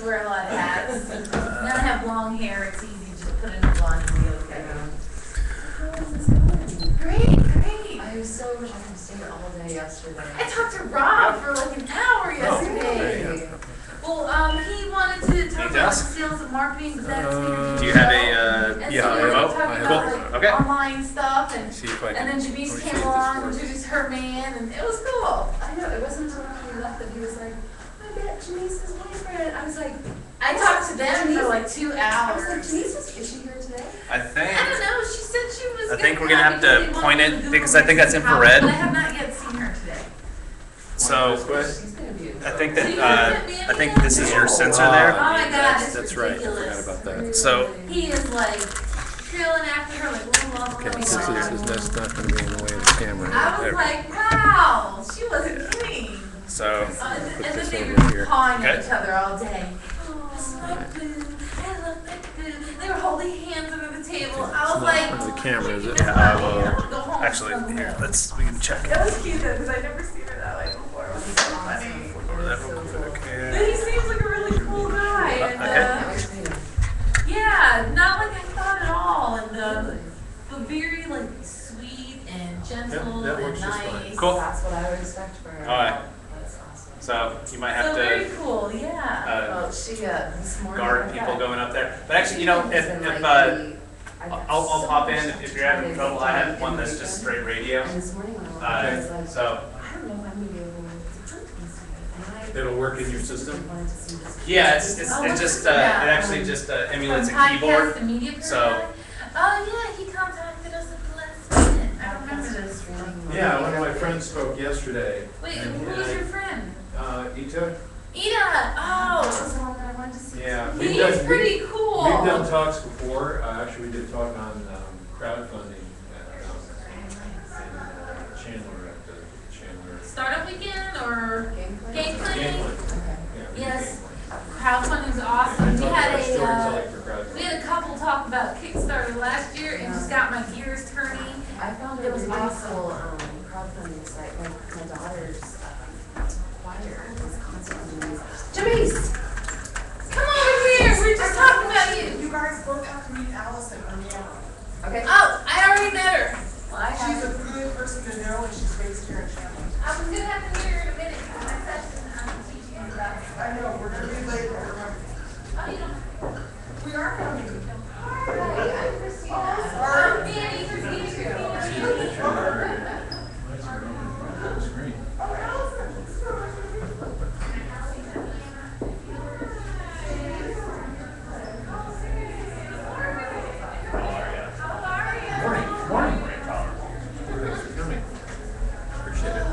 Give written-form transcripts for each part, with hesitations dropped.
to wear a lot of hats. Now I have long hair, it's easy to put in a blonde and be okay. How is this going? Great. I so wish I could stay all day yesterday. I talked to Rob for like an hour yesterday. Well, he wanted to talk about sales and marketing, but that's Do you have a, and yeah, so we were remote? talking Cool. about like Okay. online stuff, and See if I can then Janice appreciate came this along, work. introduced her man, and it was cool. I know, it wasn't until after we left that he was like, I bet Janice's boyfriend. I was like, I talked to them for like 2 I was like, hours. Janice, is she here today? I think. I don't know, she said she was I think gonna we're gonna come have because to they point wanted it to do because a I think that's mixed house, infrared. but I have not yet seen her today. So She's gonna be I think So you that sent me I think anything? this is your sensor Oh there. my god, it's That's right. I ridiculous. forgot about that. So He is like trailing after her like little lost Okay, puppy this dog. is, that's not going to be in the way of the camera. I was like, wow, she wasn't kidding. so And then this they over were here. pawing at Okay. each other all day. Oh, this is my boo. I love my boo. They were holding hands under the table. I was It's not like, in front of the camera, is it? yeah, I will wanna go home. actually here. We can check That was cute though, because I've never seen her that way before. It was so funny. over that real quick. But he seems like a really cool guy. And, Okay. yeah, not like I thought at all. And but very like sweet and gentle that and works just fine. nice. Cool. That's what I would expect for her. All right. That's awesome. So you might So have very to cool, yeah. Well, she, this morning. guard people going up there. But actually, you know, if I'll pop in if you're having trouble. I have one that's just straight radio. And this morning when I was like, So I don't know if I'm gonna be able to jump inside. And It'll work in your system? wanted to see this. yeah, it's just it actually just emulates a keyboard. The media So- yeah, he contacted us at the last minute. I remember this. Yeah, one of my friends spoke yesterday. Wait, and who was your friend? Ita? Ida. Oh, This is the one that I wanted to see. Yeah. he's pretty cool. We've done talks before. Actually, we did talk on crowdfunding Chandler at the Chandler. Startup weekend or game Game planning? Plan. Okay. Yeah, Yes. Crowdfunding's awesome. We Talk had about storytelling a for crowdfunding. we had a couple talk about Kickstarter last year and just got my gears turning. I found it was Really awesome. cool. Crowdfunding site. My daughter's choir is constantly doing Janice! Come over here. We were just talking about you. You guys both have to meet Allison O'Neill. Okay. Oh, I already met her. She's a good person to know, and she's based here in Chandler. I was gonna have to hear her in a minute because my session I'm teaching you about. I know, we're gonna be late, but remember, Oh, you don't. we are gonna be. Hi, I'm Christina. Danny, Christina. Screen. Morning. Morning. Thanks for coming. Appreciate it.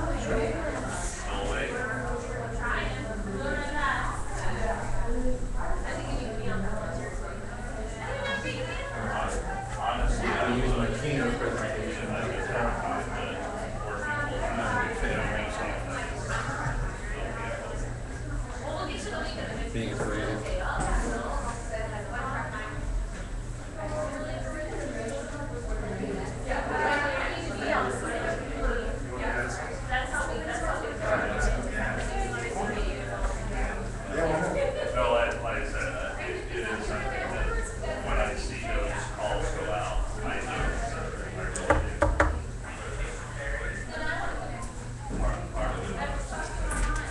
I use my keynote presentation as a PowerPoint. I'm not a big fan of Being creative. No, like I said, it is something that when I see those calls go out, I know it's something I really do. Part of it.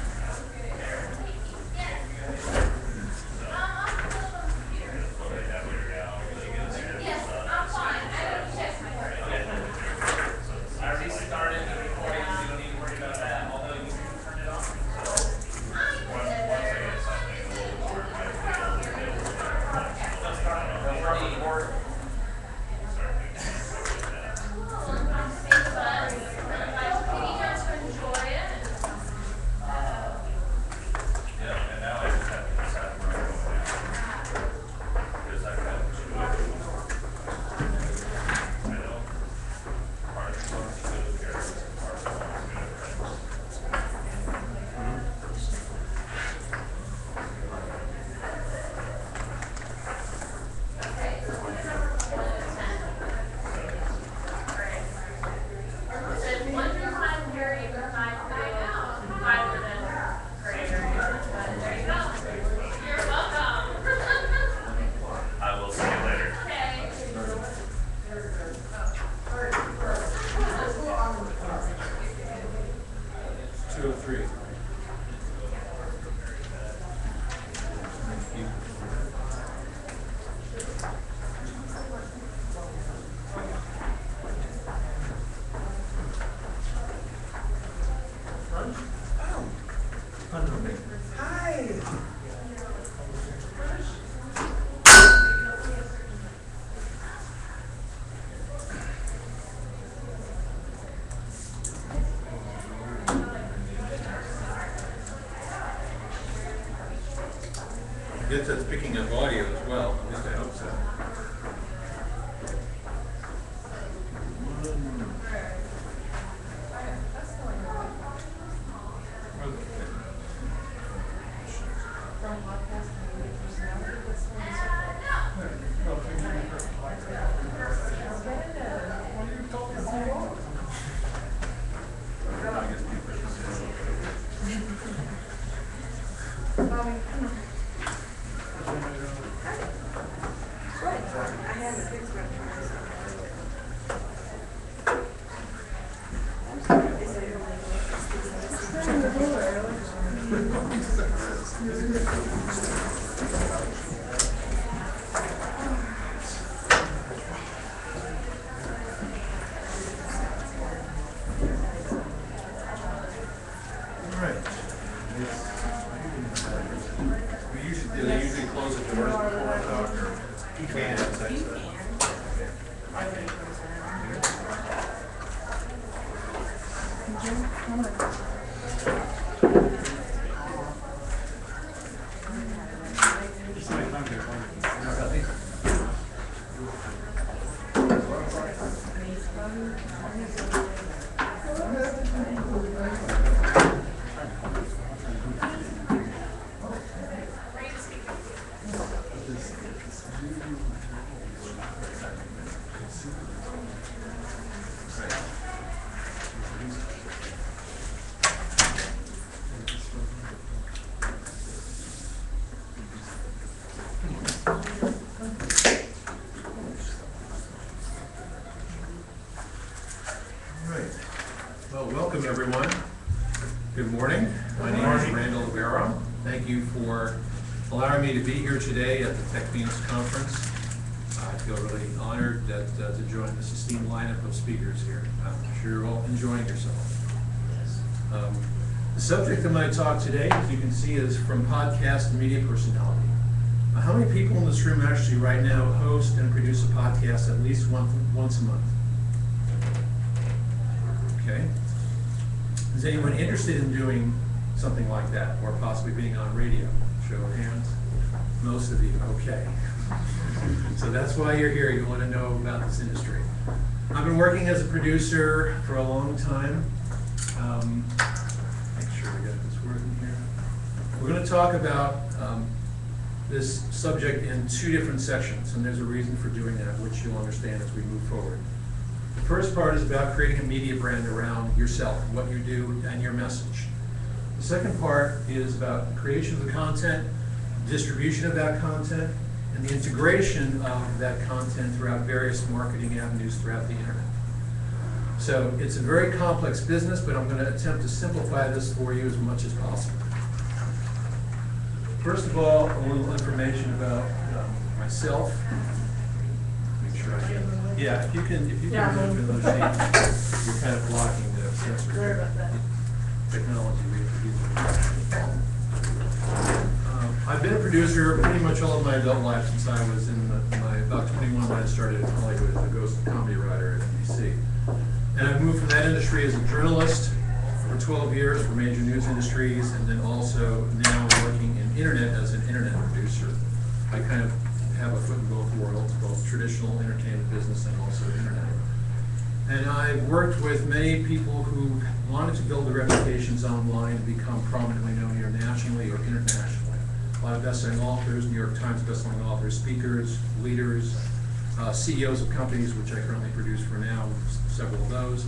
get to speaking of audio as well, at least I hope so. They usually close the doors before I talk, or you can, as I said. Well, welcome everyone. Good morning. My name is Randall Libero. Thank you for allowing me to be here today at the TechPHX conference. I feel really honored to join this esteemed lineup of speakers here. I'm sure you're all enjoying yourself. The subject of my talk today, as you can see, is from podcast and media personality. How many people in this room actually right now host and produce a podcast at least once a month? Okay. Is anyone interested in doing something like that, or possibly being on radio? Show of hands. Most of you, okay. So that's why you're here. You want to know about this industry. I've been working as a producer for a long time. Make sure we get this working here. We're going to talk about this subject in two different sections, and there's a reason for doing that, which you'll understand as we move forward. The first part is about creating a media brand around yourself, what you do, and your message. The second part is about creation of the content, distribution of that content, and the integration of that content throughout various marketing avenues throughout the internet. So it's a very complex business, but I'm going to attempt to simplify this for you as much as possible. First of all, a little information about myself. Make sure I get it. Yeah, if you can move to those sheets, you're kind of blocking the sensor. Sorry about that. Technology we I've been a producer pretty much all of my adult life since I was in my about 21 when I started in Hollywood as a ghost comedy writer at NBC. And I've moved from that industry as a journalist for 12 years for major news industries, and then also now working in internet as an internet producer. I kind of have a foot in both worlds, both traditional entertainment business and also internet. And I've worked with many people who wanted to build their reputations online and become prominently known either nationally or internationally. A lot of best-selling authors, New York Times best-selling authors, speakers, leaders, CEOs of companies, which I currently produce for now, several of those.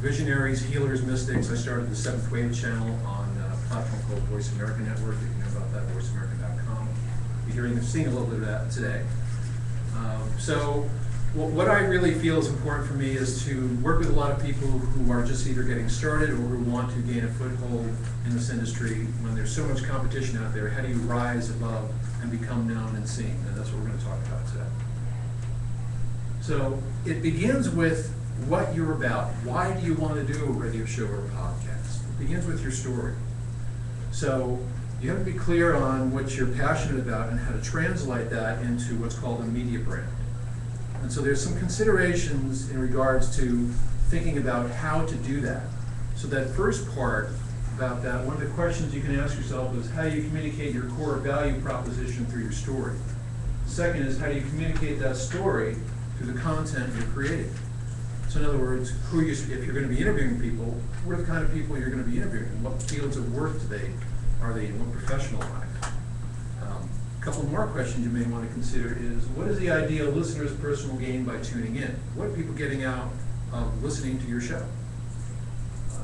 Visionaries, healers, mystics. I started the 7th Wave channel on a platform called Voice America Network. You can know about that, voiceamerica.com. You're seeing a little bit of that today. So what I really feel is important for me is to work with a lot of people who are just either getting started or who want to gain a foothold in this industry. When there's so much competition out there, how do you rise above and become known and seen? And that's what we're going to talk about today. So it begins with what you're about. Why do you want to do a radio show or a podcast? It begins with your story. So you have to be clear on what you're passionate about and how to translate that into what's called a media brand. And so there's some considerations in regards to thinking about how to do that. So that first part about that, one of the questions you can ask yourself is how do you communicate your core value proposition through your story? Second is how do you communicate that story through the content you're creating? So in other words, if you're going to be interviewing people, what are the kind of people you're going to be interviewing? What fields of work are they in? What professional life? A couple more questions you may want to consider is, what is the ideal listener's personal gain by tuning in? What are people getting out of listening to your show?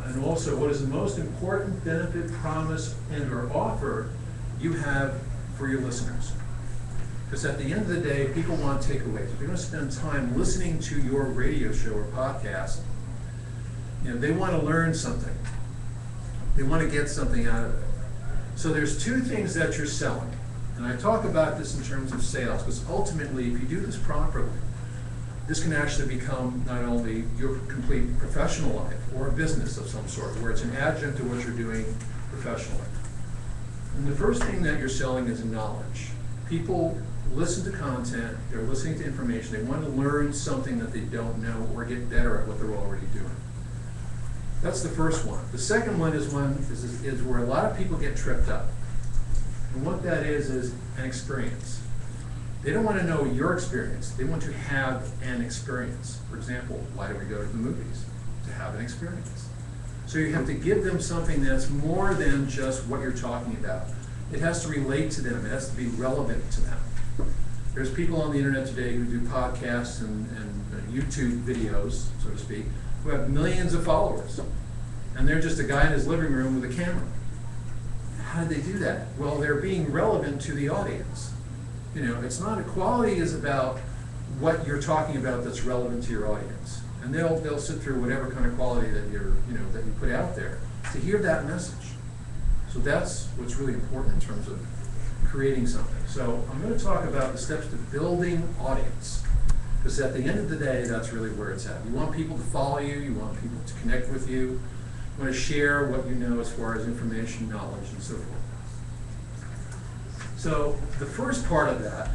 And also, what is the most important benefit, promise, and or offer you have for your listeners? Because at the end of the day, people want takeaways. If you're going to spend time listening to your radio show or podcast, they want to learn something. They want to get something out of it. So there's two things that you're selling. And I talk about this in terms of sales, because ultimately, if you do this properly, this can actually become not only your complete professional life or a business of some sort, where it's an adjunct to what you're doing professionally. And the first thing that you're selling is knowledge. People listen to content, they're listening to information, they want to learn something that they don't know or get better at what they're already doing. That's the first one. The second one is where a lot of people get tripped up. And what that is an experience. They don't want to know your experience. They want to have an experience. For example, why do we go to the movies? To have an experience. So you have to give them something that's more than just what you're talking about. It has to relate to them. It has to be relevant to them. There's people on the internet today who do podcasts and YouTube videos, so to speak, who have millions of followers. And they're just a guy in his living room with a camera. How did they do that? Well, they're being relevant to the audience. It's not equality is about what you're talking about that's relevant to your audience. And they'll sit through whatever kind of quality that that you put out there to hear that message. So that's what's really important in terms of creating something. So I'm going to talk about the steps to building audience. Because at the end of the day, that's really where it's at. You want people to follow you, you want people to connect with you, you want to share what you know as far as information, knowledge, and so forth. So the first part of that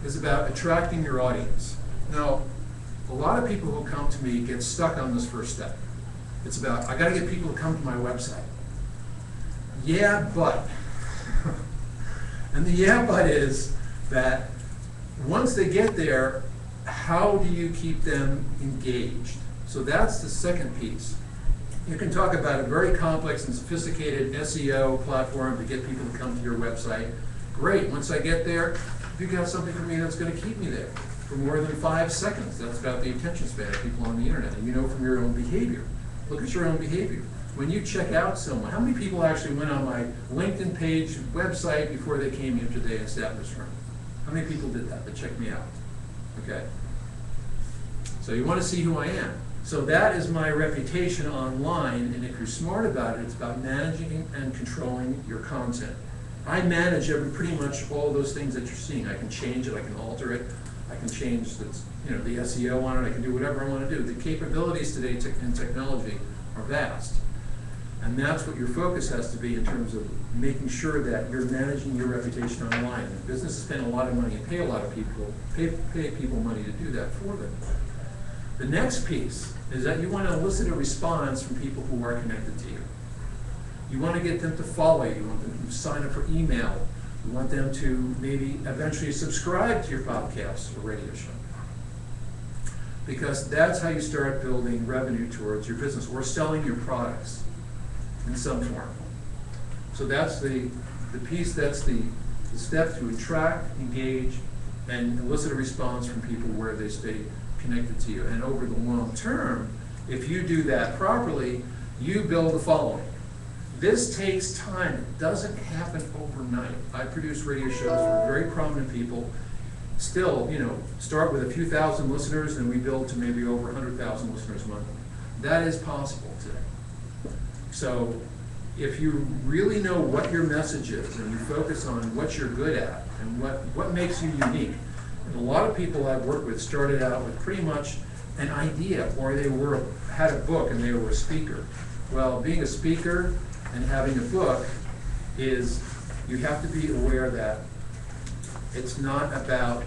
is about attracting your audience. Now, a lot of people who come to me get stuck on this first step. It's about, I got to get people to come to my website. Yeah, but. And the yeah, but is that once they get there, how do you keep them engaged? So that's the second piece. You can talk about a very complex and sophisticated SEO platform to get people to come to your website. Great, once I get there, you got something for me that's going to keep me there for more than 5 seconds. That's about the attention span of people on the internet. And you know from your own behavior. Look at your own behavior. When you check out someone, how many people actually went on my LinkedIn page, website before they came here today and sat in this room? How many people did that? They checked me out. Okay. So you want to see who I am. So that is my reputation online, and if you're smart about it, it's about managing and controlling your content. I manage pretty much all those things that you're seeing. I can change it, I can alter it, I can change the SEO on it, I can do whatever I want to do. The capabilities today in technology are vast. And that's what your focus has to be in terms of making sure that you're managing your reputation online. And businesses spend a lot of money and pay a lot of people, pay people money to do that for them. The next piece is that you want to elicit a response from people who are connected to you. You want to get them to follow you. You want them to sign up for email. You want them to maybe eventually subscribe to your podcast or radio show. Because that's how you start building revenue towards your business or selling your products in some form. So that's the piece, that's the step to attract, engage, and elicit a response from people where they stay connected to you. And over the long term, if you do that properly, you build a following. This takes time. It doesn't happen overnight. I produce radio shows for very prominent people. Still, start with a few thousand listeners and we build to maybe over 100,000 listeners monthly. That is possible today. So if you really know what your message is and you focus on what you're good at and what makes you unique, and a lot of people I've worked with started out with pretty much an idea, or they had a book and they were a speaker. Well, being a speaker and having a book is, you have to be aware that it's not about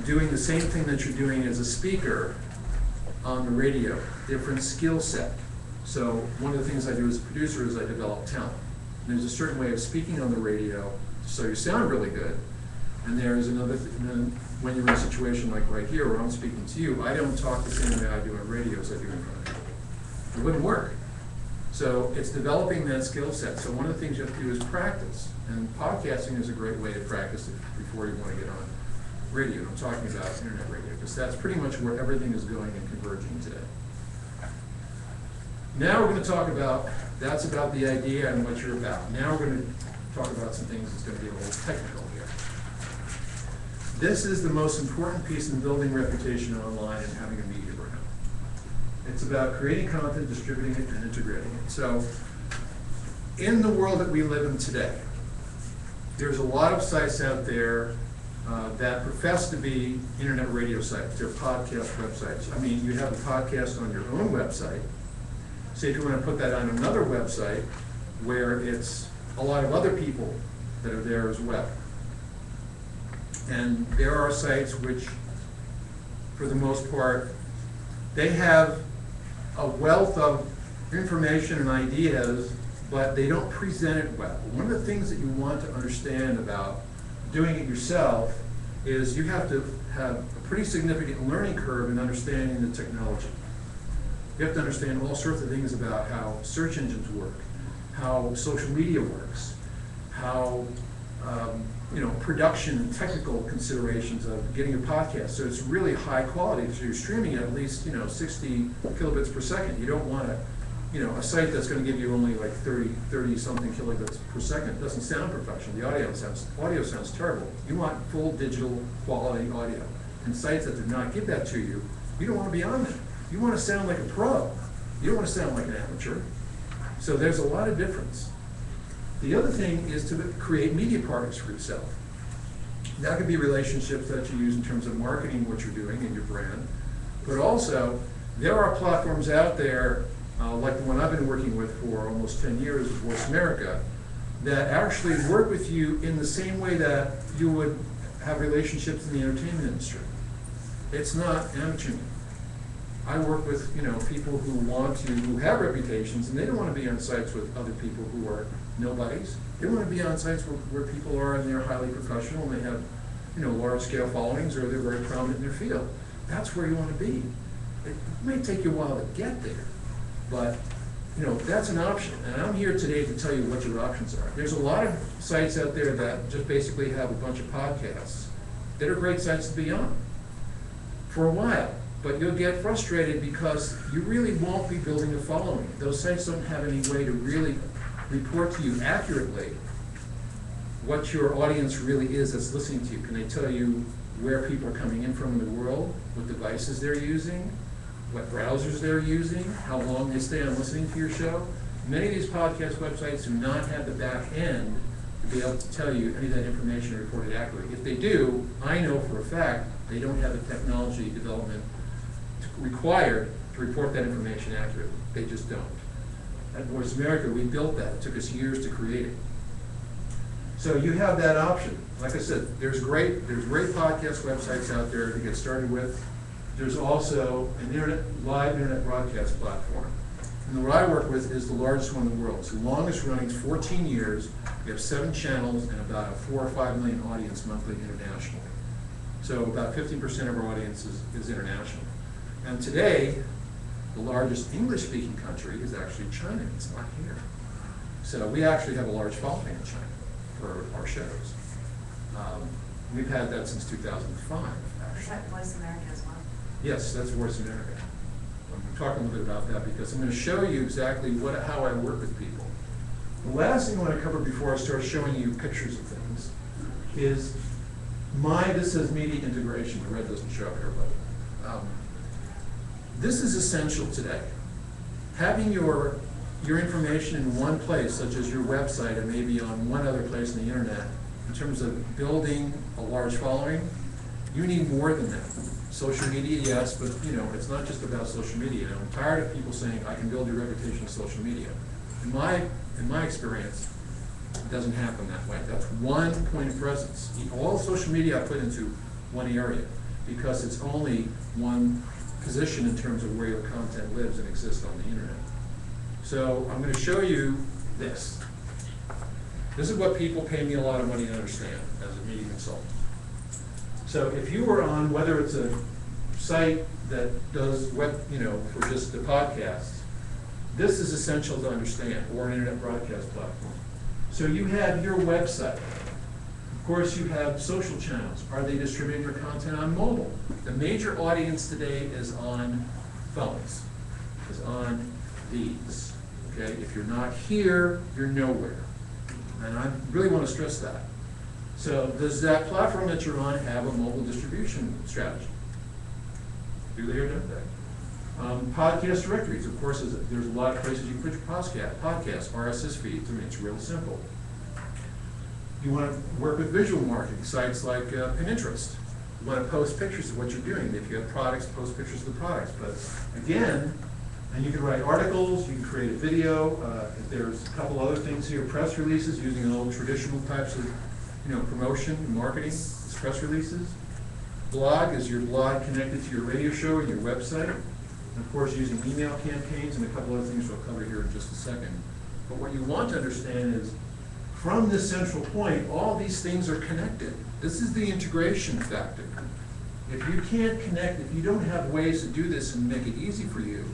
doing the same thing that you're doing as a speaker on the radio. Different skill set. So one of the things I do as a producer is I develop talent. And there's a certain way of speaking on the radio, so you sound really good. And there's another, and then when you're in a situation like right here where I'm speaking to you, I don't talk the same way I do on radio as I do in front of people. It wouldn't work. So it's developing that skill set. So one of the things you have to do is practice. And podcasting is a great way to practice it before you want to get on radio. I'm talking about internet radio, because that's pretty much where everything is going and converging today. Now we're going to talk about, that's about the idea and what you're about. Now we're going to talk about some things that's going to be a little technical here. This is the most important piece in building reputation online and having a media brand. It's about creating content, distributing it, and integrating it. So, in the world that we live in today, there's a lot of sites out there that profess to be internet radio sites. They're podcast websites. I mean, you have a podcast on your own website. So if you want to put that on another website where it's a lot of other people that are there as well. And there are sites which, for the most part, they have a wealth of information and ideas, but they don't present it well. One of the things that you want to understand about doing it yourself is you have to have a pretty significant learning curve in understanding the technology. You have to understand all sorts of things about how search engines work, how social media works, how production and technical considerations of getting a podcast. So it's really high quality. So you're streaming at least 60 kilobits per second. You don't want a site that's going to give you only like 30 something kilobits per second. It doesn't sound professional. The audio sounds terrible. You want full digital quality audio. And sites that do not give that to you, you don't want to be on them. You want to sound like a pro. You don't want to sound like an amateur. So there's a lot of difference. The other thing is to create media partners for yourself. That could be relationships that you use in terms of marketing what you're doing and your brand. But also, there are platforms out there, like the one I've been working with for almost 10 years, Voice America, that actually work with you in the same way that you would have relationships in the entertainment industry. It's not amateur. I work with people who have reputations, and they don't want to be on sites with other people who are nobodies. They want to be on sites where people are and they're highly professional and they have large scale followings, or they're very prominent in their field. That's where you want to be. It may take you a while to get there, but that's an option. And I'm here today to tell you what your options are. There's a lot of sites out there that just basically have a bunch of podcasts that are great sites to be on for a while. But you'll get frustrated because you really won't be building a following. Those sites don't have any way to really report to you accurately what your audience really is that's listening to you. Can they tell you where people are coming in from in the world, what devices they're using, what browsers they're using, how long they stay on listening to your show? Many of these podcast websites do not have the back end to be able to tell you any of that information or report it accurately. If they do, I know for a fact they don't have the technology development required to report that information accurately. They just don't. At Voice America, we built that. It took us years to create it. So you have that option. Like I said, there's great podcast websites out there to get started with. There's also an live internet broadcast platform. And the one I work with is the largest one in the world. It's the longest running, it's 14 years. We have 7 channels and about a 4 or 5 million audience monthly internationally. So about 50% of our audience is international. And today, the largest English-speaking country is actually China. It's not here. So we actually have a large following in China for our shows. We've had that since 2005. Is that Voice America as well? Yes, that's Voice America. I'm talking a little bit about that because I'm going to show you exactly how I work with people. The last thing I want to cover before I start showing you pictures of things is this says media integration. The red doesn't show up here, but this is essential today. Having your information in one place, such as your website and maybe on one other place on the internet, in terms of building a large following, you need more than that. Social media, yes, but it's not just about social media. I'm tired of people saying I can build your reputation on social media. In my experience, it doesn't happen that way. That's one point of presence. All social media I put into one area because it's only one position in terms of where your content lives and exists on the internet. So I'm going to show you this. This is what people pay me a lot of money to understand as a media consultant. So if you were on, whether it's a site that does web, for just the podcasts, this is essential to understand, or an internet broadcast platform. So you have your website. Of course, you have social channels. Are they distributing their content on mobile? The major audience today is on phones, is on these. Okay, if you're not here, you're nowhere. And I really want to stress that. So does that platform that you're on have a mobile distribution strategy? Do they or don't they? Podcast directories, of course, there's a lot of places you can put your podcasts, RSS feeds. I mean, it's real simple. You want to work with visual marketing, sites like Pinterest. You want to post pictures of what you're doing. If you have products, post pictures of the products. But again, and you can write articles, you can create a video. There's a couple other things here, press releases, using old traditional types of promotion and marketing, it's press releases. Blog is your blog connected to your radio show and your website. And of course, using email campaigns and a couple other things we'll cover here in just a second. But what you want to understand is, from this central point, all these things are connected. This is the integration factor. If you can't connect, if you don't have ways to do this and make it easy for you,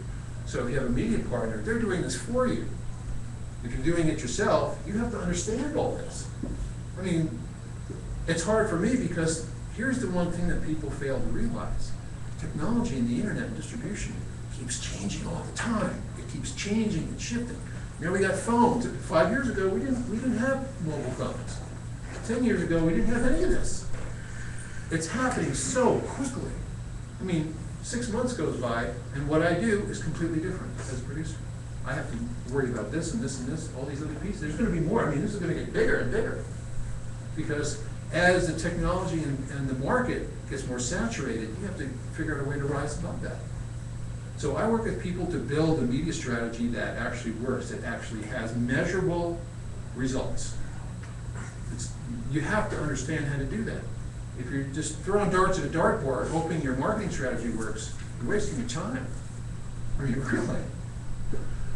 so if you have a media partner, they're doing this for you. If you're doing it yourself, you have to understand all this. I mean, it's hard for me because here's the one thing that people fail to realize. Technology and the internet and distribution keeps changing all the time. It keeps changing and shifting. We got phones. 5 years ago, we didn't have mobile phones. 10 years ago, we didn't have any of this. It's happening so quickly. I mean, 6 months goes by, and what I do is completely different as a producer. I have to worry about this and this and this, all these other pieces. There's going to be more. I mean, this is going to get bigger and bigger. Because as the technology and the market gets more saturated, you have to figure out a way to rise above that. So I work with people to build a media strategy that actually works, that actually has measurable results. You have to understand how to do that. If you're just throwing darts at a dartboard hoping your marketing strategy works, you're wasting your time. I mean, really.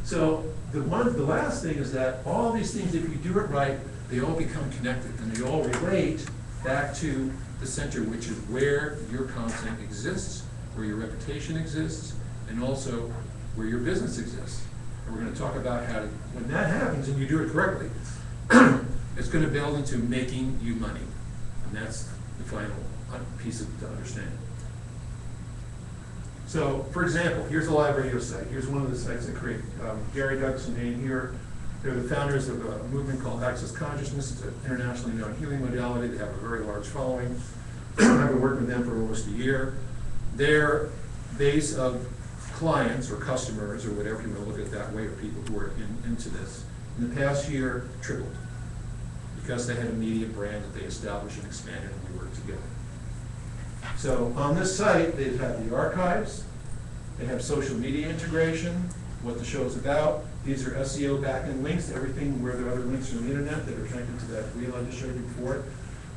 So the last thing is that all these things, if you do it right, they all become connected and they all relate back to the center, which is where your content exists, where your reputation exists, and also where your business exists. And we're going to talk about how to, when that happens and you do it correctly, it's going to build into making you money. And that's the final piece of to understand. So, for example, here's a live radio site. Here's one of the sites that create Gary Douglas and Dane here. They're the founders of a movement called Access Consciousness. It's an internationally known healing modality. They have a very large following. I've been working with them for almost a year. Their base of clients or customers or whatever you want to look at it that way, or people who are into this, in the past year tripled because they had a media brand that they established and expanded and we worked together. So on this site, they have the archives, they have social media integration, what the show is about. These are SEO backend links to everything where there are other links from the internet that are connected to that wheel I just showed you before.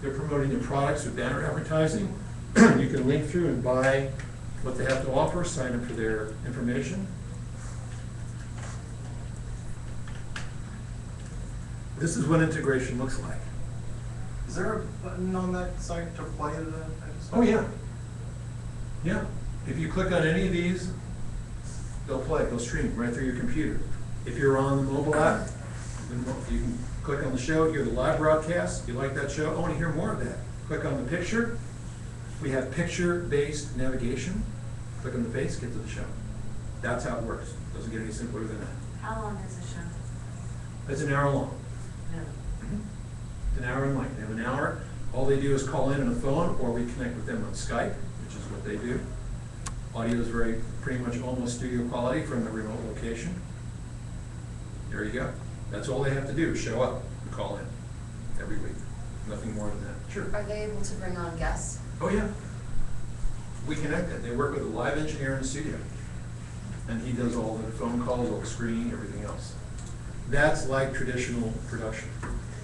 They're promoting their products with banner advertising. You can link through and buy what they have to offer, sign up for their information. This is what integration looks like. Is there a button on that site to play the episode? Oh yeah. Yeah. If you click on any of these, they'll play, they'll stream right through your computer. If you're on the mobile app, you can click on the show, hear the live broadcast. You like that show? I want to hear more of that. Click on the picture. We have picture-based navigation. Click on the face, get to the show. That's how it works. Doesn't get any simpler than that. How long is the show? It's an hour long. No. It's an hour in length. They have an hour. All they do is call in on a phone, or we connect with them on Skype, which is what they do. Audio is pretty much almost studio quality from a remote location. There you go. That's all they have to do, show up and call in every week. Nothing more than that. Sure. Are they able to bring on guests? Oh yeah. We connect it. They work with a live engineer in the studio. And he does all the phone calls, all the screening, everything else. That's like traditional production.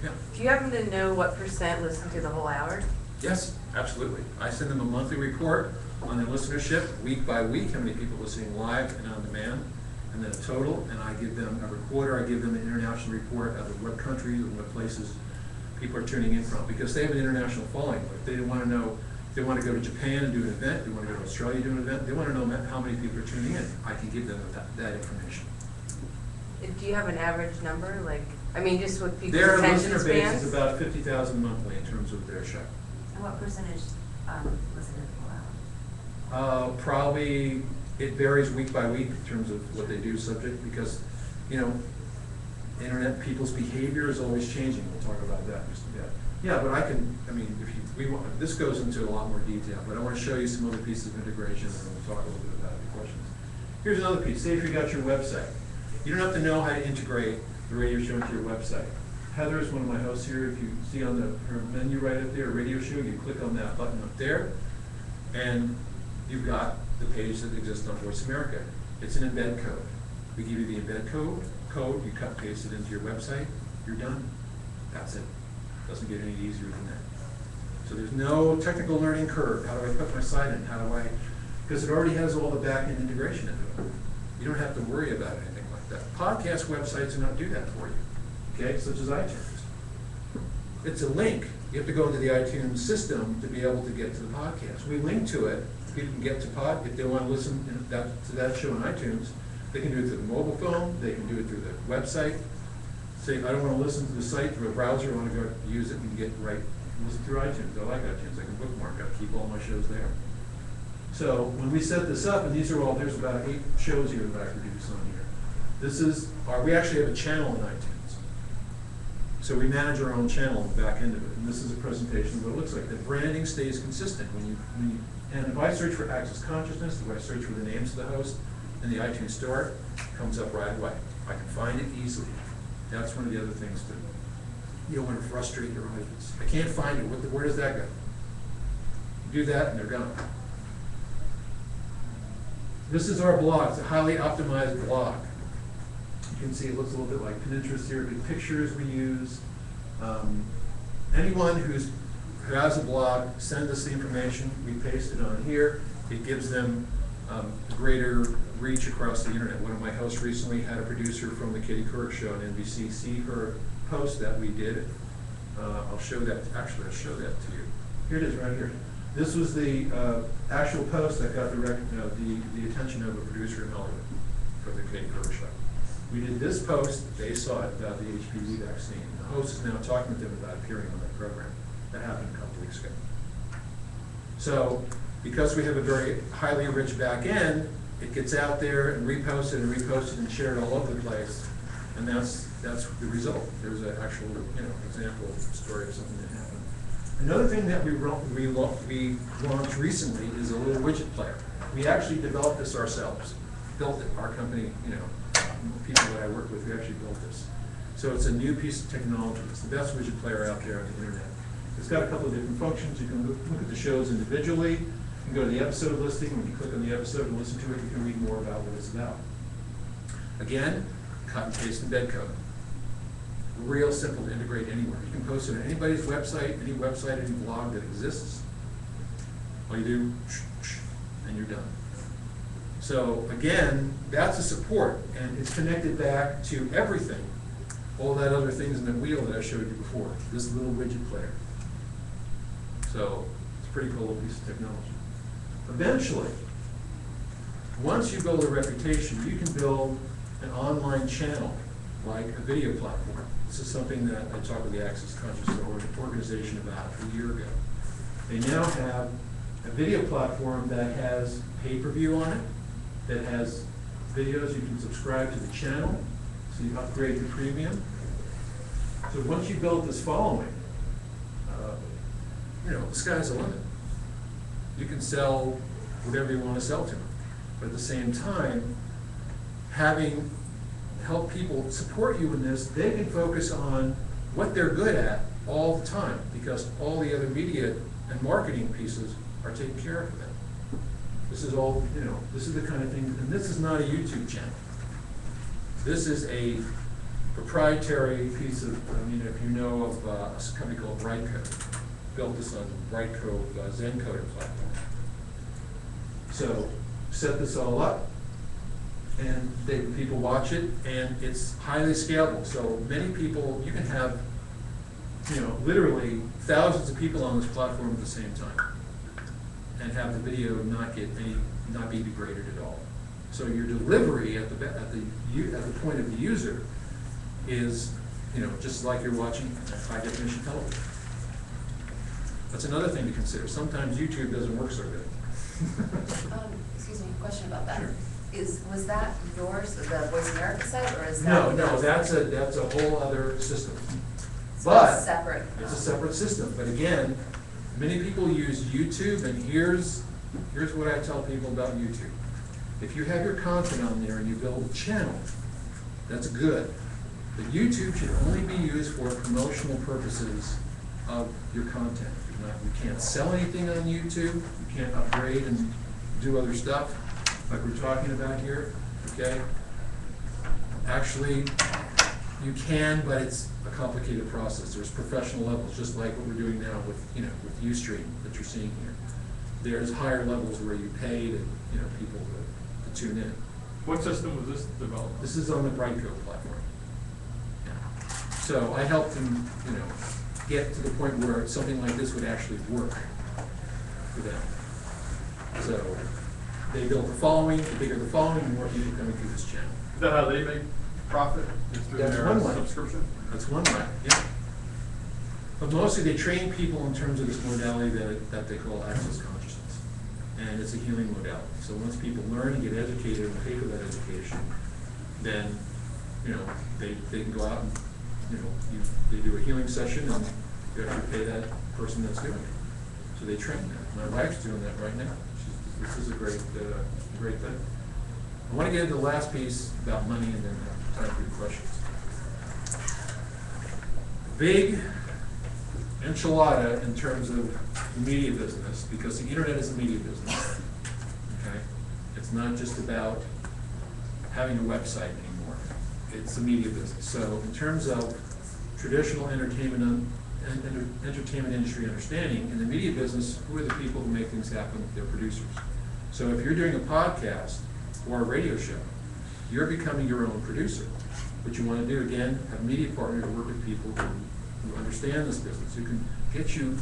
Yeah. Do you happen to know what % listen to the whole hour? Yes, absolutely. I send them a monthly report on their listenership, week by week, how many people listening live and on demand. and then a total, and I give them a recorder, I give them an international report of what countries and what places people are tuning in from, because they have an international following. If they want to know, if they want to go to Japan and do an event, they want to go to Australia and do an event, they want to know how many people are tuning in, I can give them that information. Do you have an average number, like, I mean, just with people's Their attention listener base spans? is about 50,000 monthly in terms of their show. And what percentage listen to the full hour? Probably, it varies week by week in terms of what they do subject, because, you know, internet people's behavior is always changing. We'll talk about that just a bit. Yeah, but I mean, if we want, this goes into a lot more detail, but I want to show you some other pieces of integration, and then we'll talk a little bit about it, questions. Here's another piece. Say if you got your website. You don't have to know how to integrate the radio show into your website. Heather is one of my hosts here. If you see on her menu right up there, radio show, you click on that button up there, and you've got the page that exists on Voice America. It's an embed code. We give you the embed code, you cut and paste it into your website, you're done. That's it. Doesn't get any easier than that. So there's no technical learning curve. How do I put my site in? How do I, because it already has all the back-end integration into it. You don't have to worry about anything like that. Podcast websites do not do that for you, okay, such as iTunes. It's a link. You have to go into the iTunes system to be able to get to the podcast. We link to it. People can get to if they want to listen to that show on iTunes, they can do it through the mobile phone, they can do it through the website. Say, I don't want to listen to the site through a browser, I want to go use it and listen through iTunes. I like iTunes, I can bookmark, I keep all my shows there. So when we set this up, and there's about 8 shows here that I produce on here. We actually have a channel in iTunes. So we manage our own channel on the back end of it. And this is a presentation of what it looks like. The branding stays consistent. And if I search for Access Consciousness, if I search for the names of the host in the iTunes store, it comes up right away. I can find it easily. That's one of the other things that you don't want to frustrate your audience. I can't find it. Where does that go? You do that and they're gone. This is our blog. It's a highly optimized blog. You can see it looks a little bit like Pinterest here. Big pictures we use. Anyone who has a blog, send us the information. We paste it on here. It gives them greater reach across the internet. One of my hosts recently had a producer from the Katie Couric show on NBC see her post that we did. I'll show that. Actually, I'll show that to you. Here it is, right here. This was the actual post that got the attention of a producer in Hollywood for the Katie Couric show. We did this post. They saw it about the HPV vaccine. The host is now talking with them about appearing on that program. That happened a couple weeks ago. So, because we have a very highly rich back end, it gets out there and reposted and shared all over the place, and that's the result. There's an actual example story of something that happened. Another thing that we launched recently is a little widget player. We actually developed this ourselves, built it. Our company, people that I work with, we actually built this. So it's a new piece of technology. It's the best widget player out there on the internet. It's got a couple of different functions. You can look at the shows individually. You can go to the episode listing. When you click on the episode and listen to it, you can read more about what it's about. Again, cut and paste embed code. Real simple to integrate anywhere. You can post it on anybody's website, any blog that exists. All you do, and you're done. So again, that's a support, and it's connected back to everything. All that other things in the wheel that I showed you before. This little widget player. So it's a pretty cool little piece of technology. Eventually, once you build a reputation, you can build an online channel like a video platform. This is something that I talked with the Access Consciousness organization about a year ago. They now have a video platform that has pay-per-view on it, that has videos. You can subscribe to the channel, so you upgrade to premium. So once you build this following, the sky's the limit. You can sell whatever you want to sell to them. But at the same time, help people support you in this, they can focus on what they're good at all the time, because all the other media and marketing pieces are taken care of for them. This is all, this is the kind of thing, and this is not a YouTube channel. This is a proprietary piece of, if you know of a company called Brightcode, built this on Brightcode Zencoder platform. So, set this all up. and people watch it, and it's highly scalable. So many people, you can have, literally thousands of people on this platform at the same time, and have the video not be degraded at all. So your delivery at the point of the user is, just like you're watching high definition television. That's another thing to consider. Sometimes YouTube doesn't work so good. Excuse me, question about that. Sure. Was that yours, the Voice America site, or is that? No, that's a whole other system. So But it's separate. it's a separate system. But again, many people use YouTube, and here's what I tell people about YouTube. If you have your content on there and you build a channel, that's good. But YouTube should only be used for promotional purposes of your content. You can't sell anything on YouTube. You can't upgrade and do other stuff like we're talking about here, okay? Actually, you can, but it's a complicated process. There's professional levels, just like what we're doing now with Ustream that you're seeing here. There's higher levels where you pay to, people to tune in. What system was this developed? This is on the Brightco platform. Yeah. So I helped them, get to the point where something like this would actually work for them. So they built the following. The bigger the following, the more people coming through this channel. Is that how they make profit? Is through That's their one way. subscription? That's one way, yeah. But mostly they train people in terms of this modality that they call access consciousness. And it's a healing modality. So once people learn and get educated and pay for that education, then, they can go out and, they do a healing session and you actually pay that person that's doing it. So they train that. My wife's doing that right now. This is a great thing. I want to get into the last piece about money and then have time for your questions. Big enchilada in terms of the media business, because the internet is a media business. Okay? It's not just about having a website anymore. It's a media business. So in terms of traditional entertainment industry understanding, in the media business, who are the people who make things happen? They're producers. So if you're doing a podcast or a radio show, you're becoming your own producer. What you want to do, again, have media partners who work with people who understand this business, who can get you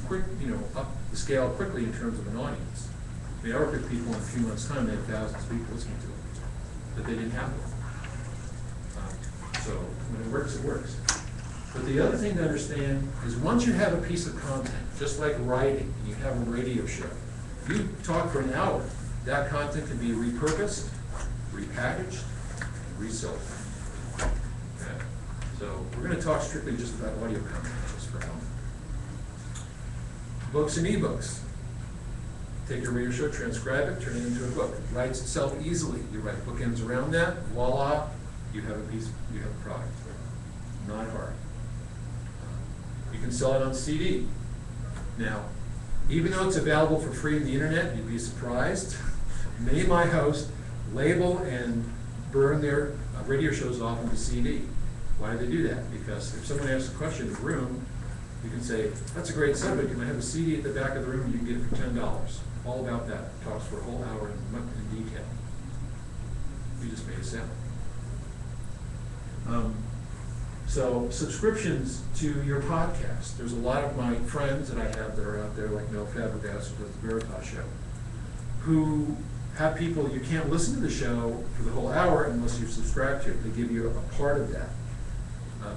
up the scale quickly in terms of an audience. I work with people in a few months' time, they have thousands of people listening to them, but they didn't have it. So when it works, it works. But the other thing to understand is once you have a piece of content, just like writing, you have a radio show, you talk for an hour, that content can be repurposed, repackaged, and resold. Okay? So we're going to talk strictly just about audio content just for a moment. Books and ebooks. Take your radio show, transcribe it, turn it into a book. It writes itself easily. You write bookends around that, voila, you have a product. Not hard. You can sell it on CD. Now, even though it's available for free on the internet, you'd be surprised. Many of my hosts label and burn their radio shows off into CD. Why do they do that? Because if someone asks a question in the room, you can say, that's a great subject, and I have a CD at the back of the room, and you can get it for $10. All about that. It talks for a whole hour in detail. You just made a sale. So subscriptions to your podcast. There's a lot of my friends that I have that are out there, like Mel Fabregas, who does the Veritas show, who have people, you can't listen to the show for the whole hour unless you subscribe to it. They give you a part of that.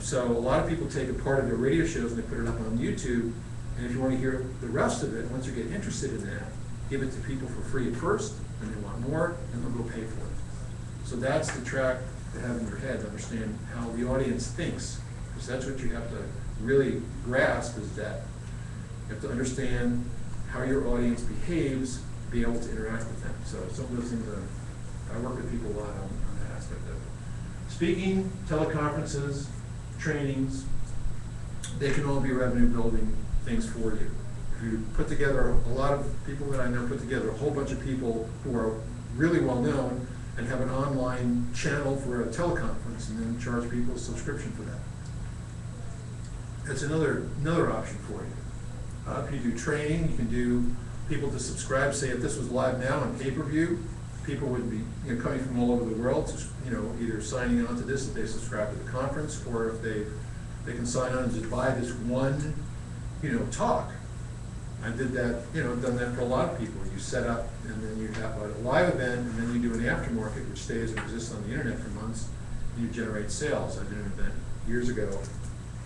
So a lot of people take a part of their radio shows and they put it up on YouTube, and if you want to hear the rest of it, once you get interested in that, give it to people for free at first, and they want more, and they'll go pay for it. So that's the track to have in your head, to understand how the audience thinks, because that's what you have to really grasp, is that you have to understand how your audience behaves to be able to interact with them. So some of those things, I work with people a lot on that aspect of it. Speaking, teleconferences, trainings, they can all be revenue building things for you. If you put together, a lot of people that I know put together a whole bunch of people who are really well known and have an online channel for a teleconference and then charge people a subscription for that. That's another option for you. If you do training, you can do people to subscribe. Say if this was live now on pay-per-view, people would be, you know, coming from all over the world, you know, either signing on to this if they subscribe to the conference, or if they can sign on and just buy this one, you know, talk. I did that, you know, done that for a lot of people. You set up, and then you have a live event, and then you do an aftermarket, which stays and exists on the internet for months, and you generate sales. I did an event years ago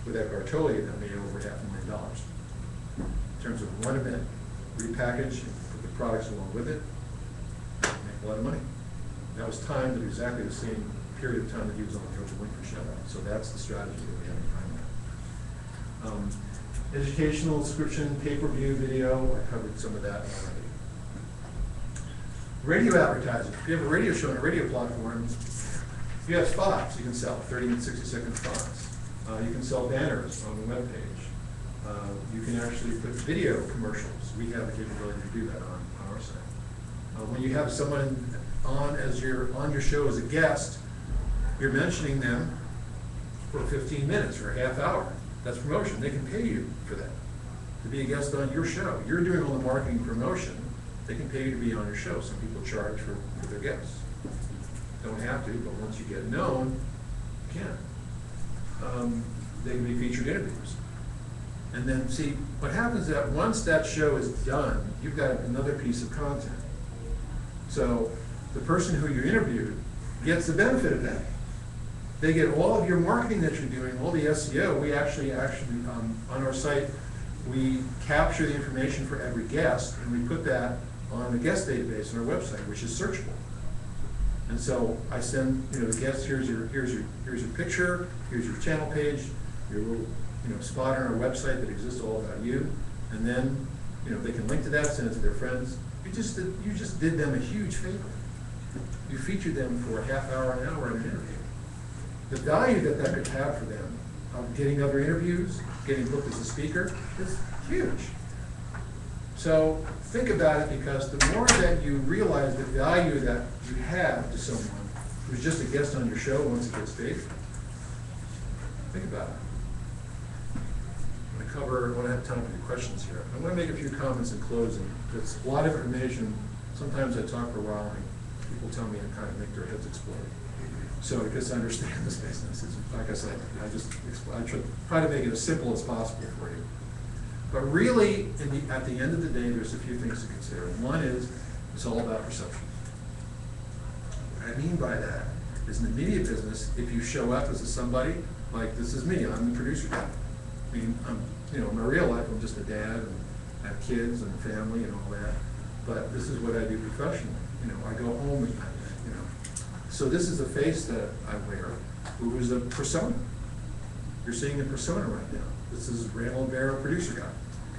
with Eckhart Tolle that made over $500,000. In terms of one event, repackage, and put the products along with it, make a lot of money. That was timed at exactly the same period of time that he was on the Oprah Winfrey show. So that's the strategy that we have behind that. Educational subscription, pay-per-view video, I covered some of that already. Radio advertising. If you have a radio show on a radio platform, you have spots you can sell, 30 and 60-second spots. You can sell banners on the web page. You can actually put video commercials. We have the capability to do that on our site. When you have someone on your show as a guest, you're mentioning them for 15 minutes or a half hour. That's promotion. They can pay you for that, to be a guest on your show. You're doing all the marketing promotion. They can pay you to be on your show. Some people charge for their guests. Don't have to, but once you get known, you can. They can be featured interviews. And then, see, what happens is that once that show is done, you've got another piece of content. So the person who you interviewed gets the benefit of that. They get all of your marketing that you're doing, all the SEO. We actually on our site, we capture the information for every guest, and we put that on the guest database on our website, which is searchable. And so I send, you know, the guests, here's your picture, here's your channel page, your little, you know, spot on our website that exists all about you, and then, you know, they can link to that, send it to their friends. You just did them a huge favor. You featured them for a half hour, an hour in an interview. The value that could have for them of getting other interviews, getting booked as a speaker, is huge. So think about it, because the more that you realize the value that you have to someone who's just a guest on your show once it gets big, think about it. I want to have time for your questions here. I'm going to make a few comments in closing. It's a lot of information. Sometimes I talk for a while and people tell me I kind of make their heads explode. So I guess I understand this business. It's, like I said, I try to make it as simple as possible for you. But really, at the end of the day, there's a few things to consider. One is, it's all about perception. What I mean by that is, in the media business, if you show up as somebody, like this is me, I'm the producer guy. I mean, in my real life, I'm just a dad, and I have kids and family and all that. But this is what I do professionally. I go home and so this is the face that I wear, who is a persona. You're seeing a persona right now. This is Randall Libero, producer guy,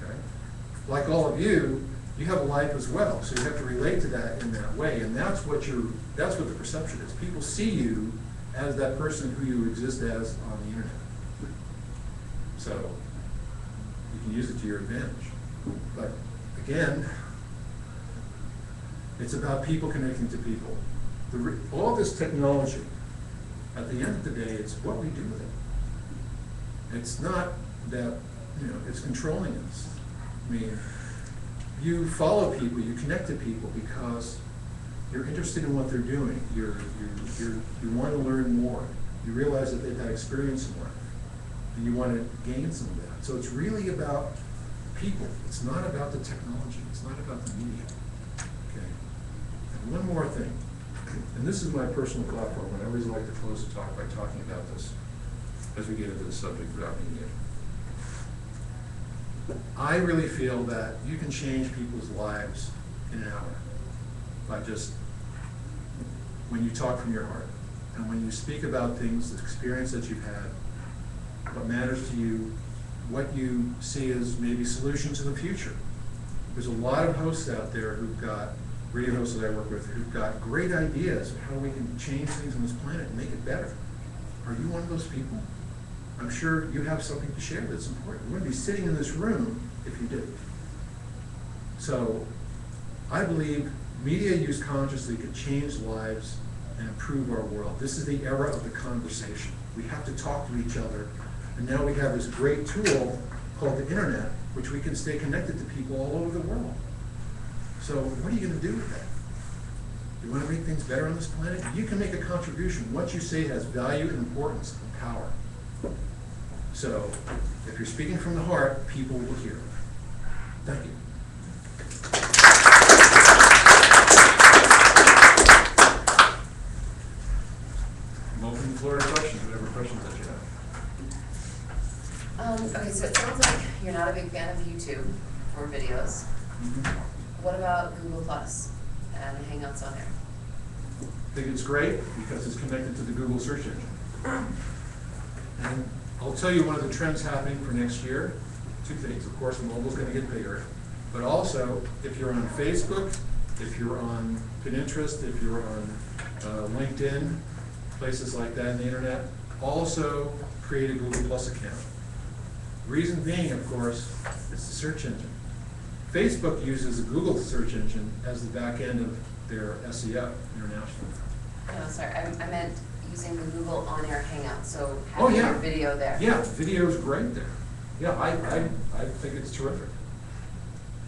okay? Like all of you, you have a life as well, so you have to relate to that in that way, and that's what the perception is. People see you as that person who you exist as on the internet. So you can use it to your advantage. But again, it's about people connecting to people. All this technology, at the end of the day, it's what we do with it. It's not that, it's controlling us. I mean, you follow people, you connect to people because you're interested in what they're doing. You want to learn more. You realize that they've had experience in life, and you want to gain some of that. So it's really about people. It's not about the technology. It's not about the media. Okay. And one more thing. And this is my personal platform, and I always like to close the talk by talking about this as we get into the subject about media. I really feel that you can change people's lives in an hour by just when you talk from your heart and when you speak about things, the experience that you've had, what matters to you, what you see as maybe solutions in the future. There's a lot of hosts out there who've got radio hosts that I work with who've got great ideas of how we can change things on this planet and make it better. Are you one of those people? I'm sure you have something to share that's important. You wouldn't be sitting in this room if you didn't. So I believe media used consciously could change lives and improve our world. This is the era of the conversation. We have to talk to each other. And now we have this great tool called the internet, which we can stay connected to people all over the world. So what are you going to do with that? You want to make things better on this planet? You can make a contribution. What you say has value and importance and power. So, if you're speaking from the heart, people will hear. Thank you. I'm opening the floor to questions, whatever questions that you have. Okay, so it sounds like you're not a big fan of YouTube for videos. What about Google Plus and Hangouts on Air? I think it's great because it's connected to the Google search engine. And I'll tell you one of the trends happening for next year, two things. Of course, mobile's gonna get bigger, but also if you're on Facebook, if you're on Pinterest, if you're on LinkedIn, places like that on the internet, also create a Google Plus account. Reason being, of course, it's the search engine. Facebook uses the Google search engine as the back end of their SEO internationally. No, sorry, I meant using the Google On Air Hangout, so Oh, having yeah. your video there. Yeah, video is great there. Yeah, I think it's terrific.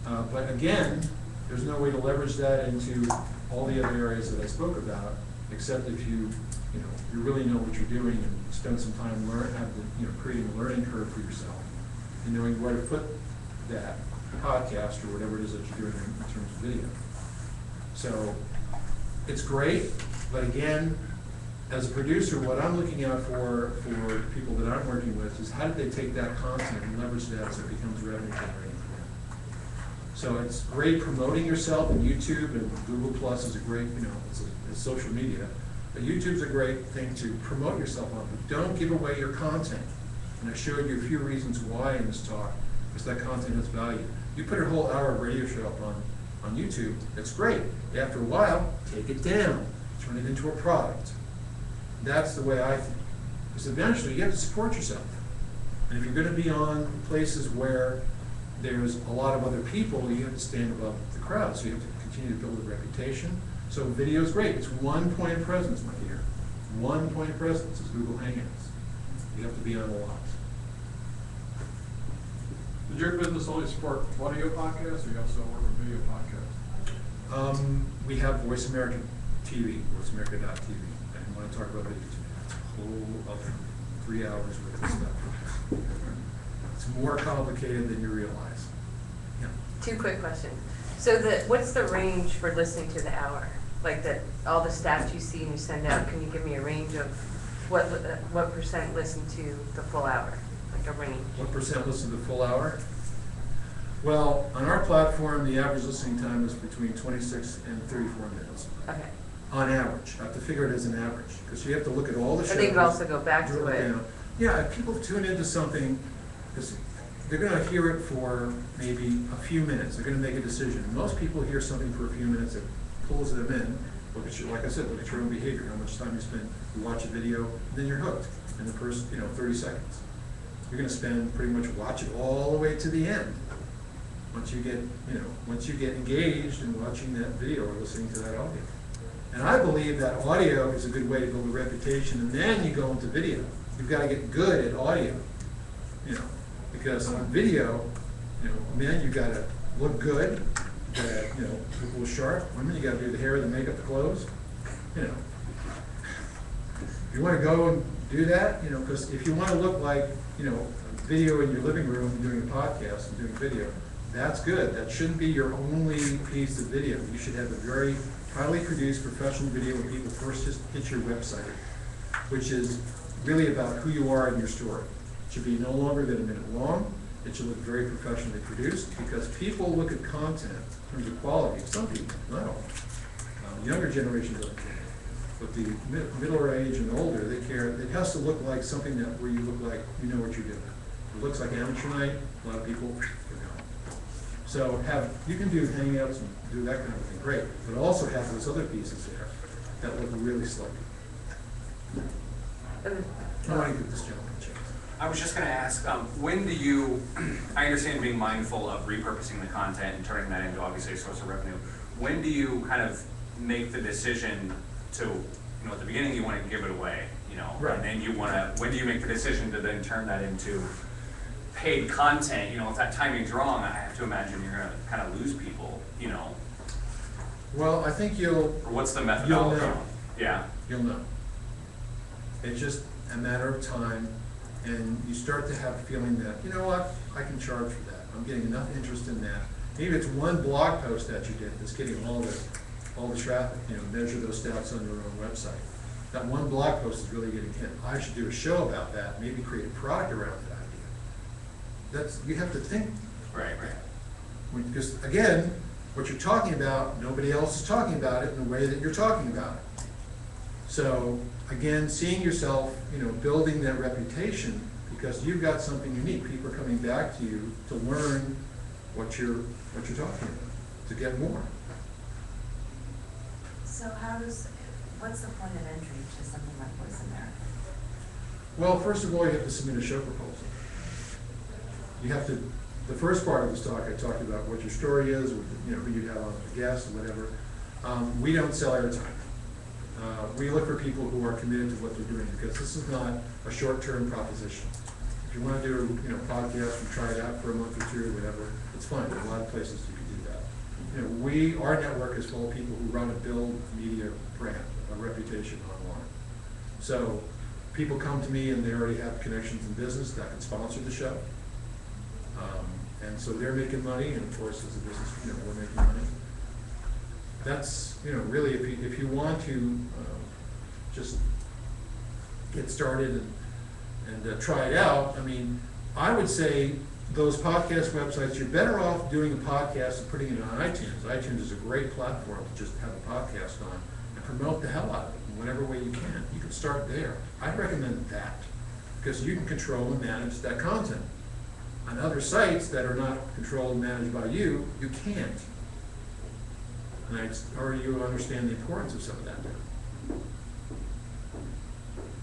But again, there's no way to leverage that into all the other areas that I spoke about, except if you really know what you're doing and spend some time creating a learning curve for yourself and knowing where to put that podcast or whatever it is that you're doing in terms of video. So it's great, but again, as a producer, what I'm looking out for people that I'm working with is how do they take that content and leverage that so it becomes revenue generating for them. So it's great promoting yourself, and YouTube and Google Plus is a great, it's social media. But YouTube's a great thing to promote yourself on, but don't give away your content. And I showed you a few reasons why in this talk, because that content has value. You put a whole hour of radio show up on YouTube, it's great. After a while, take it down, turn it into a product. That's the way I think. Because eventually you have to support yourself. And if you're going to be on places where there's a lot of other people, you have to stand above the crowd. So you have to continue to build a reputation. So video is great. It's one point of presence, my dear. One point of presence is Google Hangouts. You have to be on a lot. Does your business only support audio podcasts, or you also work with video podcasts? We have Voice America TV, voiceamerica.tv. I didn't want to talk about video today. It's a whole other 3 hours worth of stuff. It's more complicated than you realize. Yeah. Two quick questions. So what's the range for listening to the hour? Like all the stats you see and you send out, can you give me a range of what percent listen to the full hour? Like a range. What percent listen to the full hour? Well, on our platform, the average listening time is between 26 and 34 minutes. Okay. On average. I have to figure it as an average, because you have to look at all the shows. Or they could also go back to it. Yeah, if people tune into something, because they're going to hear it for maybe a few minutes. They're going to make a decision. Most people hear something for a few minutes, it pulls them in. Look at your, like I said, look at your own behavior, how much time you spend. You watch a video, then you're hooked in the first 30 seconds. You're going to spend pretty much watch it all the way to the end. Once you get engaged in watching that video or listening to that audio. And I believe that audio is a good way to build a reputation, and then you go into video. You've got to get good at audio, because on video, men, you got to look good, you got to, look a little sharp. Women, you got to do the hair, the makeup, the clothes. If you want to go and do that, because if you want to look like, video in your living room and doing a podcast and doing video, that's good. That shouldn't be your only piece of video. You should have a very highly produced professional video when people first just hit your website, which is really about who you are and your story. It should be no longer than a minute long. It should look very professionally produced, because people look at content in terms of quality. Some people, not all. Younger generation doesn't care. But the middle age and older, they care. It has to look like something where you look like you know what you're doing. If it looks like amateur night, a lot of people, they're gone. So you can do hangouts and do that kind of thing, great. But also have those other pieces there that look really slick. I want to give this gentleman a chance. I was just going to ask, when do you, I understand being mindful of repurposing the content and turning that into obviously a source of revenue. When do you kind of make the decision to, at the beginning you want to give it away, Right. And then when do you make the decision to then turn that into paid content? If that timing's wrong, I have to imagine you're going to kind of lose people, Well, I think you'll, Or what's the methodology? know. Yeah, you'll know. It's just a matter of time, and you start to have a feeling that, you know what, I can charge for that. I'm getting enough interest in that. Maybe it's one blog post that you did that's getting all the traffic, measure those stats on your own website. That one blog post is really getting hit. I should do a show about that, maybe create a product around that idea. You have to think. right. Because again, what you're talking about, nobody else is talking about it in the way that you're talking about it. So again, seeing yourself, building that reputation because you've got something unique. People are coming back to you to learn what you're talking about, to get more. So what's the point of entry to something like Voice America? Well, first of all, you have to submit a show proposal. You have to, the first part of this talk, I talked about what your story is, who you have on as a guest, or whatever. We don't sell airtime. We look for people who are committed to what they're doing, because this is not a short-term proposition. If you want to do a podcast and try it out for a month or two, whatever, it's fine. There are a lot of places you can do that. Our network is full of people who run a build media brand, a reputation online. So people come to me and they already have connections in business that can sponsor the show. And so they're making money, and of course, as a business, we're making money. That's, really, if you want to just get started and try it out, I would say those podcast websites, you're better off doing a podcast and putting it on iTunes. iTunes is a great platform to just have a podcast on and promote the hell out of it in whatever way you can. You can start there. I'd recommend that because you can control and manage that content. On other sites that are not controlled and managed by you, you can't. Or you understand the importance of some of that.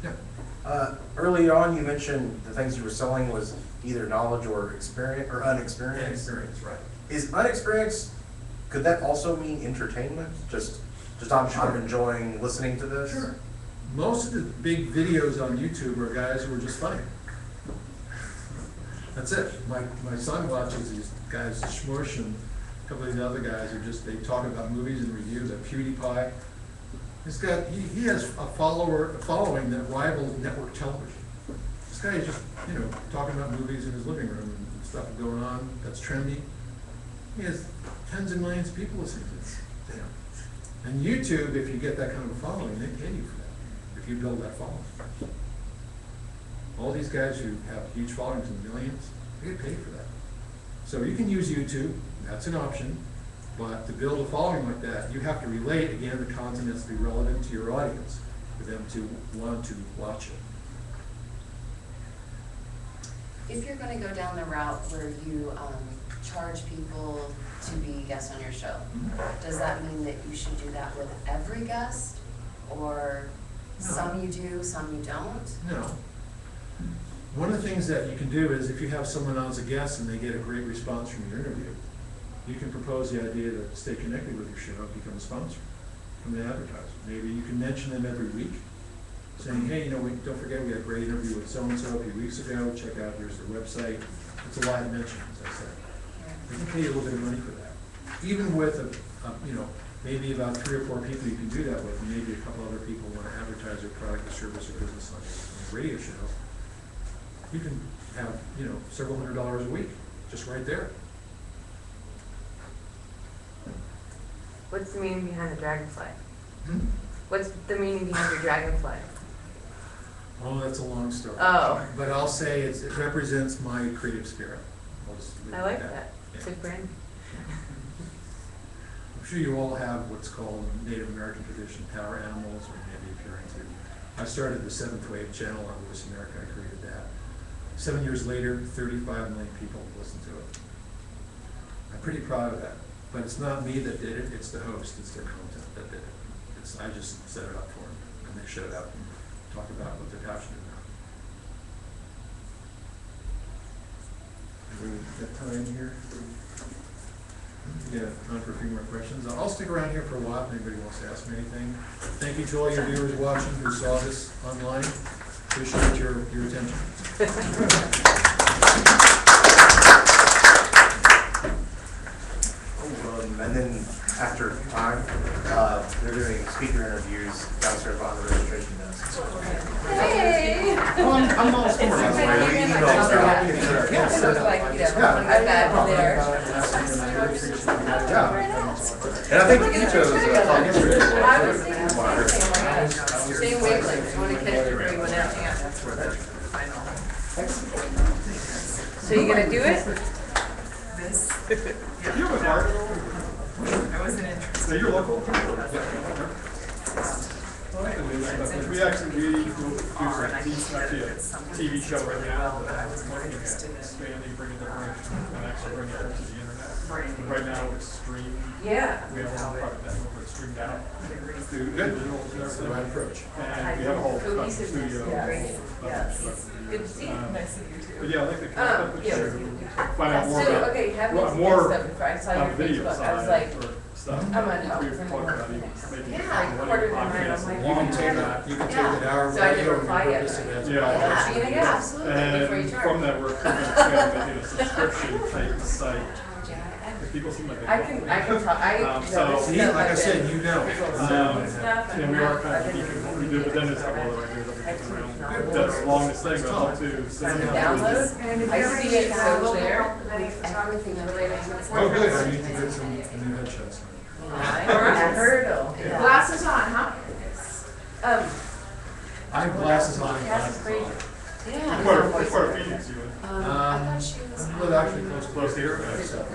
Yeah. Early on, you mentioned the things you were selling was either knowledge or experience or unexperienced. Experience, right. Is unexperienced, could that also mean entertainment? Just I'm enjoying listening to this? Sure. Most of the big videos on YouTube are guys who are just funny. That's it. My son watches these guys, Shmush and a couple of the other guys who they talk about movies and reviews. PewDiePie. He has a following that rivals network television. This guy is just, talking about movies in his living room and stuff going on that's trendy. He has tens of millions of people listening to this. And YouTube, if you get that kind of a following, they pay you for that, if you build that following. All these guys who have huge followings in millions, they get paid for that. So you can use YouTube, that's an option, but to build a following like that, you have to relate, again, the content has to be relevant to your audience for them to want to watch it. If you're gonna go down the route where you charge people to be guests on your show, does that mean that you should do that with every guest? Or No. some you do, some you don't? No. One of the things that you can do is if you have someone on as a guest and they get a great response from your interview, you can propose the idea to stay connected with your show and become a sponsor from the advertiser. Maybe you can mention them every week, saying, hey, don't forget we had a great interview with so-and-so a few weeks ago, check out, here's their website. It's a live mention, as I said. They can pay you a little bit of money for that. Even with, maybe about 3 or 4 people you can do that with, and maybe a couple other people want to advertise their product or service or business on a radio show. You can have, several $100s a week, just right there. What's the meaning behind the dragonfly? Hmm? What's the meaning behind your dragonfly? Oh, that's a long story. Oh. But I'll say it represents my creative spirit. I like that. Yeah. Good brand. I'm sure you all have what's called Native American tradition, power animals, or maybe appearing to. I started the 7th Wave channel on Voice America. I created that. 7 years later, 35 million people listen to it. I'm pretty proud of that. But it's not me that did it, it's the host, it's their content that did it. I just set it up for them, and they showed up and talked about what they're passionate about. Do we have time here? Yeah, time for a few more questions. I'll stick around here for a while if anybody wants to ask me anything. Thank you to all your viewers watching who saw this online. Appreciate your attention. And then after time. They're doing speaker interviews downstairs behind the registration desk. Hey! I'm all for it. By the way. We emailed Yeah. Yeah. So it's like, you know, Yeah. I'm back there. Yeah. And I think each of those I was thinking the same thing, oh my gosh, same wavelength, I wanna catch everyone else. So you gonna do it? This, You have a card? I wasn't interested. So you're local? We actually, do actually a TV show right now, but I was looking at expanding, bringing the branch, and actually bringing it to the internet. Right now it's streamed, Yeah. we have a whole product that we're streamed out through digital and That's the right everything. approach. And we have a whole Cohesiveness, studio. yeah. Good to see you. Nice to meet you too. But yeah, I like the concept, Yeah. find out more So, about. okay, have me well, see more that stuff before I saw your on the video Facebook, I was side like, or stuff. I'm gonna help We've them talked work about on even this. making Yeah, like I quartered in mine, podcasts I'm like, and You can things take like that. you can take an hour of So I didn't video and reply yet. repurpose it as a Yeah. podcast. Yeah, absolutely, before you And charge. from that, we're making a subscription type site. If people seem like they. I can talk, So- See, like I said, you know. And we are kind of keeping what we do, but then there's a couple other ideas that we can around. That's along this thing, but I'll to send it out. Download, I see it so clear. Everything related to it. Oh, good, I need to get some new headshots. A hurdle. Glasses on, huh? I have glasses on and That's glasses crazy. on. Yeah. What part of Phoenix you in? I thought she was. I live actually close to. Close here?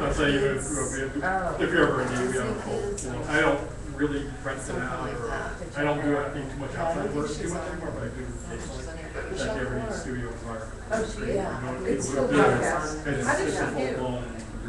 I'd say you move, if you're ever in need, we have a whole, I don't really rent it out, or, I don't do anything too much outside work too much anymore, but I do occasionally. Like every studio environment. Oh, she, yeah. It's People still do it. broadcast. And How it's did just a she do? full-blown.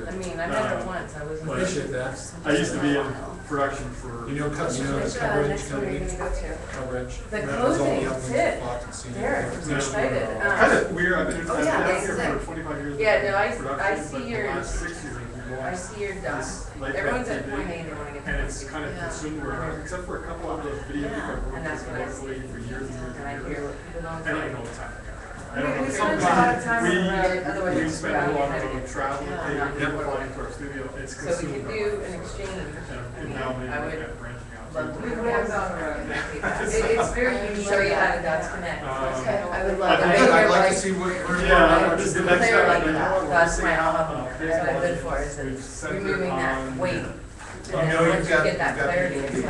I mean, I met her once, I wasn't. Appreciate that. I used to be in production for. You know, coverage Next company, one are you gonna go to? coverage. The That was all clothing, the other tip. Fox and CNN. Derek was excited. Kind of weird, I've been, Oh, I've yeah, been out it's here sick. for 25 years. Yeah, no, I production, see but the yours. last 6 years we've I lost see your done. this late Everyone's back at TV, point A, they wanna get to and point it's B. kind of Yeah. consumed where, except for a couple of those video Yeah, people I've and that's worked what I with see. locally for years and years And I and hear years. what people don't I don't say. know what's happening. I We- don't we know. spend a lot of time on the road, otherwise We it's spend a crowded, lot how to of get travel, Yeah, paying not people people. flying to our studio, it's So we consumed. could do an exchange. And now maybe I we're would kind of branching out. love to. too. We would have on the road. It's very easy to show you how the dots connect. I would I love think it. I'd like to see what. Yeah, this is the next They were step. like You know that. what, we're That's seeing my how, hub. That's what I live for, is we've centered removing that on- weight. Oh, And no, then you've once you got- get that you've got clarity, people it's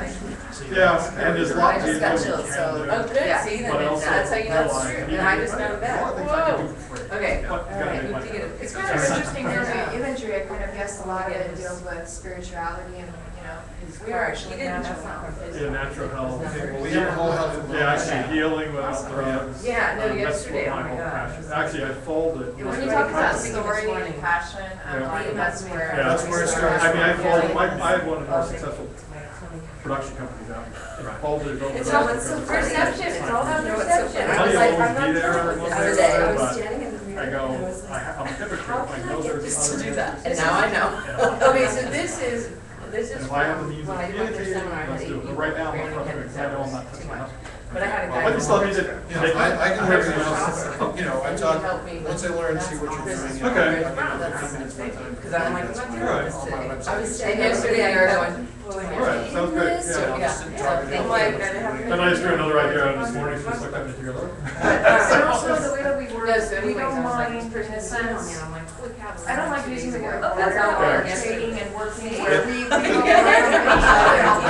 like. Yeah, and there's a lot I of just people got we chills, can so- do. Oh, good, Yeah. see, then But also that's how you know it's realize true. you And I can just do found a lot that. of things I can do Whoa. for free. Okay, But you all gotta right, make we money. can get it. It's kind of interesting, there's the imagery, I kind of guessed a lot of it deals with spirituality and, you know, We were, she didn't, that's not from Yeah, physical. natural health. Well, we have a whole health and Yeah, actually wellness. healing without drugs. Yeah, no, That's yesterday, what oh my my whole God. passion- Actually, I folded. When when you you talk talk about about story story and and passion, Yeah. that's where. Yeah. That's where it starts. I mean, I folded, I had one of the most successful production companies out here. I folded over. It's all, it's perception, it's all about perception. I I was tell like, you, I'm not always be there done with one this day, today. I was but standing in the mirror I go, and I was like, I'm a hypocrite. how I can know I get there's this to other do that? And now I know. Yeah. Okay, so this is And if I have the from means when of I went to communicating, seminar, I had let's do it. 8 But right now, I'm people. not frustrated, 'cause I know I'm not touching enough. But I had a guy. But you still need to. You know, I can hear everything else, you know, I And he talk, helped me once I learn, see what you're doing. you know, Okay. I give you 15 minutes my time. Because I'm like, I'm not doing Right. this On my today. website. I was And standing there yesterday I was going, All right, sounds good, This, yeah. yeah, I'm like, I have to. Then I just drew another right here this morning, so just looked at me together. And also the way that we work, No, so we anyways, I don't was like, mind this in person a is sitting on me, sense. and I'm like, holy cow. I don't like using the word That's how work, I or guess. trading and working, Yeah. where we Yeah. don't Yeah.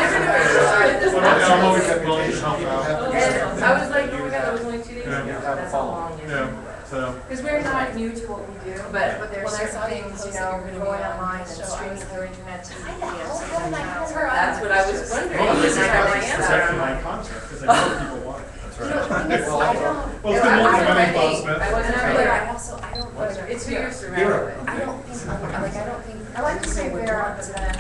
Well, I'm always willing to help out. And I was like, oh my god, that was only 2 days Yeah. ago, that's how long it is. Yeah, so. because we're not new to what we do, but there's when I certain saw you things, post you that know, you're gonna be going on online and the show, I streaming was through internet TV How and the hell something did I else. put her on? That's what I was wondering, Well, this is and I had my protecting answer. my concept, because I know people want it. That's You know, the right. thing is, Well, I don't, Well, it's good meeting you, my name's ready. Bob Smith. I wasn't but ready. I also, I don't. It's who you're Hero. surrounded with. I don't think, like, I don't think. I like to say people would where, want but to then